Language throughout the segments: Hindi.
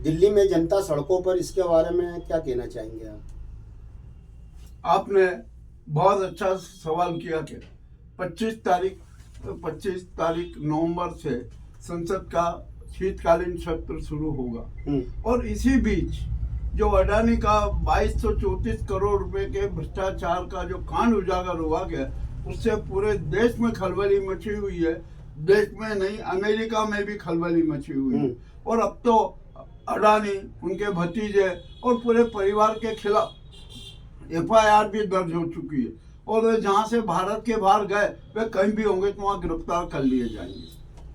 दिल्ली में जनता सड़कों पर, इसके बारे में क्या कहना चाहेंगे आप? आपने बहुत अच्छा सवाल किया कि 25 तारीख नवंबर से संसद का शीतकालीन सत्र शुरू होगा और इसी बीच जो अडानी का 2234 करोड़ रुपए के भ्रष्टाचार का जो कांड उजागर हुआ गया, उससे पूरे देश में खलबली मची हुई है। देश में नहीं, अमेरिका में भी खलबली मची हुई है। और अब तो अडानी, उनके भतीजे और पूरे परिवार के खिलाफ FIR भी दर्ज हो चुकी है और वे जहां से भारत के बाहर गए, वे कहीं भी होंगे तो वहां गिरफ्तार कर लिए जाएंगे।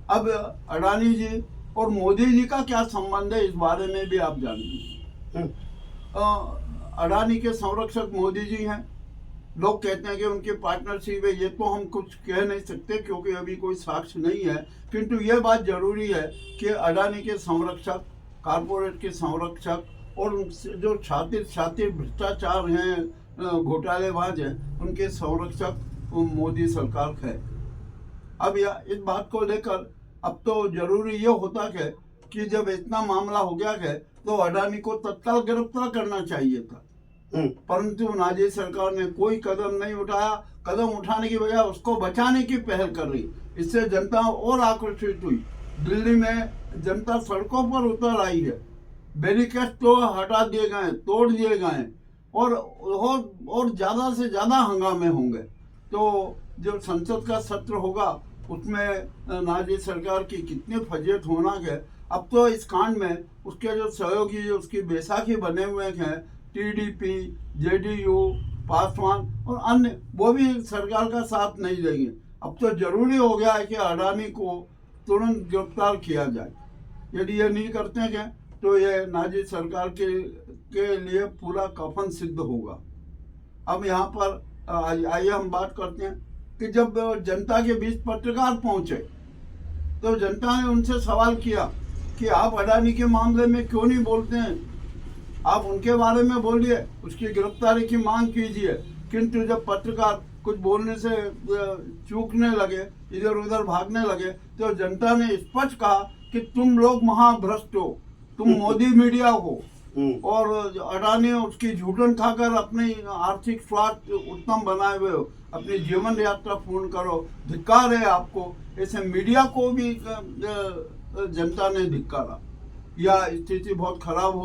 अब अडानी जी और मोदी जी का क्या संबंध है, इस बारे में भी आप जानेंगे। अडानी के संरक्षक मोदी जी हैं। लोग कहते हैं कि उनकी पार्टनरशिप है, ये तो हम कुछ कह नहीं सकते क्योंकि अभी कोई साक्ष्य नहीं है, किंतु ये बात जरूरी है कि अडानी के संरक्षक, कारपोरेट के संरक्षक और जो छातिर भ्रष्टाचार हैं, घोटालेबाज हैं, उनके संरक्षक मोदी सरकार है। अब इस बात को लेकर अब तो जरूरी ये होता है कि जब इतना मामला हो गया है तो अडानी को तत्काल गिरफ्तार करना चाहिए था, परंतु नाजी सरकार ने कोई कदम नहीं उठाया। कदम उठाने की बजाय उसको बचाने की पहल कर रही। इससे जनता और आक्रोशित हुई। दिल्ली में जनता सड़कों पर उतर आई है। बैरिकेड तो हटा दिए गए, तोड़ दिए गए और ज्यादा से ज्यादा हंगामे होंगे। तो जो संसद का सत्र होगा उसमें नाजी सरकार की कितनी फजीहत होना है। अब तो इस कांड में उसके जो सहयोगी, जो उसकी बैसाखी बने हुए हैं, TDP, JDU, पासवान और अन्य, वो भी सरकार का साथ नहीं देंगे। अब तो जरूरी हो गया है कि अडानी को तुरंत गिरफ्तार किया जाए। यदि ये नहीं करते हैं तो ये नाजी सरकार के लिए पूरा कफन सिद्ध होगा। अब यहाँ पर आइए हम बात करते हैं कि जब जनता के बीच पत्रकार पहुंचे तो जनता ने उनसे सवाल किया कि आप अडानी के मामले में क्यों नहीं बोलते हैं, आप उनके बारे में बोलिए, उसकी गिरफ्तारी की मांग कीजिए। किंतु जब पत्रकार कुछ बोलने से चूकने लगे, इधर उधर भागने लगे, तो जनता ने स्पष्ट कहा कि तुम लोग महाभ्रष्ट हो, तुम मोदी मीडिया हो और अडानी उसकी झूठन खाकर अपनी आर्थिक स्वास्थ्य उत्तम बनाए हुए हो, अपनी जीवन यात्रा पूर्ण करो, धिक्कार है आपको। ऐसे मीडिया को भी जनता ने धिक्कारा। यह स्थिति बहुत खराब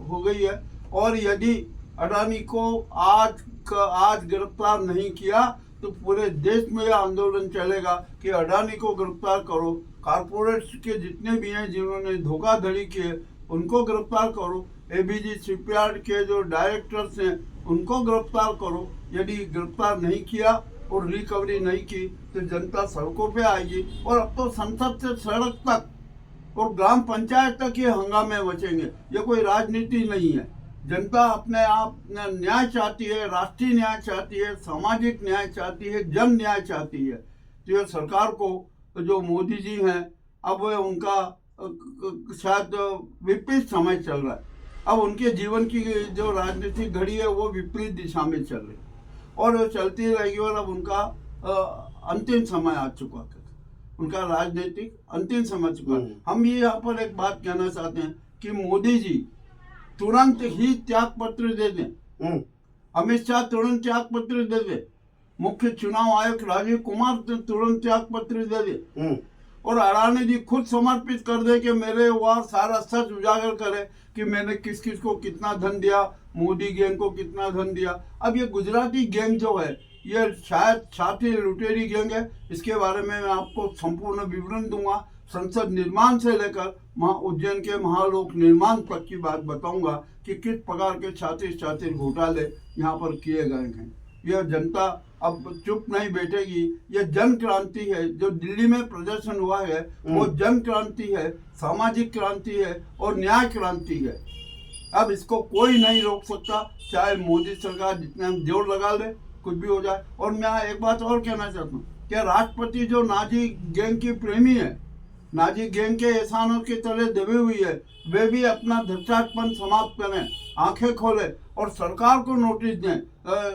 हो गई है और यदि अडानी को आज गिरफ्तार नहीं किया तो पूरे देश में यह आंदोलन चलेगा कि अडानी को गिरफ्तार करो, कारपोरेट्स के जितने भी हैं जिन्होंने धोखाधड़ी की है उनको गिरफ्तार करो, ABG शिपयार्ड के जो डायरेक्टर्स हैं उनको गिरफ्तार करो। यदि गिरफ्तार नहीं किया और रिकवरी नहीं की तो जनता सड़कों पे आएगी और अब तो संसद से सड़क तक और ग्राम पंचायत तक ये हंगामे मचेंगे। ये कोई राजनीति नहीं है। जनता अपने आप न्याय चाहती है, राष्ट्रीय न्याय चाहती है, सामाजिक न्याय चाहती है, जन न्याय चाहती है। तो ये सरकार को, जो मोदी जी हैं, अब उनका शायद विपरीत समय चल रहा है। अब उनके जीवन की जो राजनीतिक घड़ी है वो विपरीत दिशा में चल रही और वो चलती रहेगी और अब उनका अंतिम समय आ चुका है, उनका राजनीतिक अंतिम समय चुका है। हम ये यहाँ पर एक बात कहना चाहते हैं कि मोदी जी तुरंत ही त्याग पत्र दे दें, अमित शाह तुरंत त्याग पत्र दे दे, मुख्य चुनाव आयुक्त राजीव कुमार तुरंत त्याग पत्र दे दे और अडानी जी खुद समर्पित कर दे कि मेरे वह सारा सच उजागर करे कि मैंने किस किस को कितना धन दिया, मोदी गैंग को कितना धन दिया। अब ये गुजराती गैंग जो है ये शायद छाती लुटेरी गैंग है। इसके बारे में मैं आपको संपूर्ण विवरण दूंगा। संसद निर्माण से लेकर उज्जैन के महालोक निर्माण तक की बात बताऊंगा कि किस प्रकार के छातिर घोटाले यहाँ पर किए गए हैं। यह जनता अब चुप नहीं बैठेगी। यह जन क्रांति है। जो दिल्ली में प्रदर्शन हुआ है वो जन क्रांति है, सामाजिक क्रांति है और न्याय क्रांति है। अब इसको कोई नहीं रोक सकता, चाहे मोदी सरकार जितना जोर लगा ले, कुछ भी हो जाए। और मैं एक बात और कहना चाहता हूँ कि राष्ट्रपति जो नाजी गैंग की प्रेमी है, नाजी गैंग के एहसानों के तले दबी हुई है, वे भी अपना धर्षापन समाप्त करें, आंखें खोले और सरकार को नोटिस दें।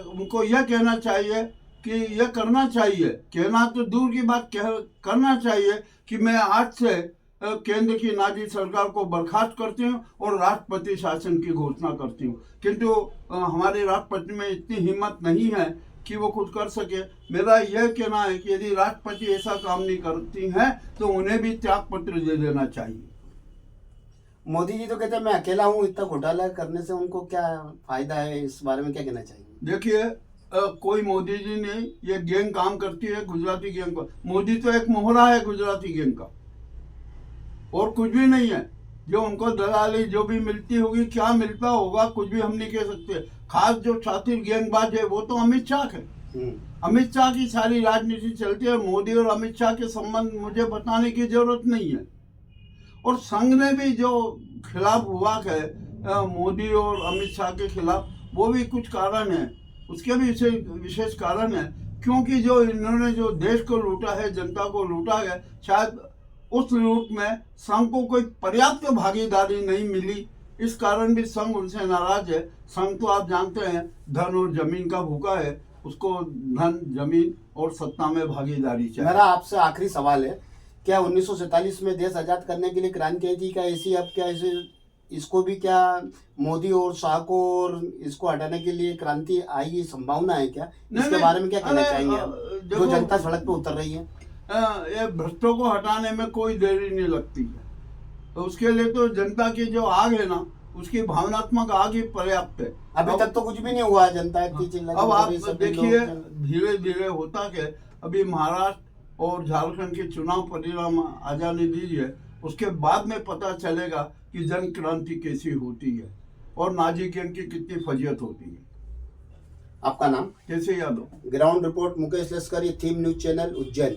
उनको यह कहना चाहिए कि यह करना चाहिए, कहना तो दूर की बात, करना चाहिए कि मैं आज से केंद्र की नाजी सरकार को बर्खास्त करती हूँ और राष्ट्रपति शासन की घोषणा करती हूँ। किंतु हमारे राष्ट्रपति में इतनी हिम्मत नहीं है कि वो कुछ कर सके। मेरा यह कहना है कि यदि राष्ट्रपति ऐसा काम नहीं करती हैं तो उन्हें भी त्याग पत्र दे देना चाहिए। मोदी जी तो कहते हैं मैं अकेला हूँ, इतना घोटाला करने से उनको क्या फायदा है, इस बारे में क्या कहना चाहिए? देखिए, कोई मोदी जी नहीं, ये गैंग काम करती है, गुजराती गैंग का। मोदी तो एक मोहरा है गुजराती गैंग का, और कुछ भी नहीं है। जो उनको दलाली जो भी मिलती होगी, क्या मिलता होगा कुछ भी हम नहीं कह सकते। खास जो शातिर गैंगबाज है वो तो अमित शाह है। अमित शाह की सारी राजनीति चलती है। मोदी और अमित शाह के संबंध मुझे बताने की जरूरत नहीं है। और संघ ने भी जो खिलाफ हुआ है मोदी और अमित शाह के खिलाफ, वो भी कुछ कारण है, उसके भी विशेष कारण है। क्योंकि जो इन्होंने जो देश को लूटा है, जनता को लूटा है, शायद उस लूट में संघ को कोई पर्याप्त भागीदारी नहीं मिली। इस कारण भी संघ उनसे नाराज है। संघ तो आप जानते हैं धन और जमीन का भूखा है, उसको धन, जमीन और सत्ता में भागीदारी चाहिए। मेरा आपसे आखिरी सवाल है, क्या 1947 में देश आजाद करने के लिए क्रांति आई थी, क्या ऐसी अब क्या ऐसे इसको भी क्या मोदी और शाह को और इसको हटाने के लिए क्रांति आई, संभावना है क्या? इसके बारे में क्या कहना चाहेंगे आप, जो जनता सड़क पे उतर रही है? ये भ्रष्टों को हटाने में कोई देरी नहीं लगती है। तो उसके लिए तो जनता की जो आग है ना, उसकी भावनात्मक आग ही पर्याप्त है। अभी तक तो कुछ भी नहीं हुआ है, जनता इतनी चिल्ला। अब आप देखिए धीरे धीरे होता है। अभी महाराष्ट्र और झारखंड के चुनाव परिणाम आ जाने दीजिए, उसके बाद में पता चलेगा कि जन क्रांति कैसी होती है और नाजी गैंग की कितनी फजियत होती है। आपका नाम? कैसे यादव। ग्राउंड रिपोर्ट मुकेश लश्करी, थीम न्यूज चैनल, उज्जैन।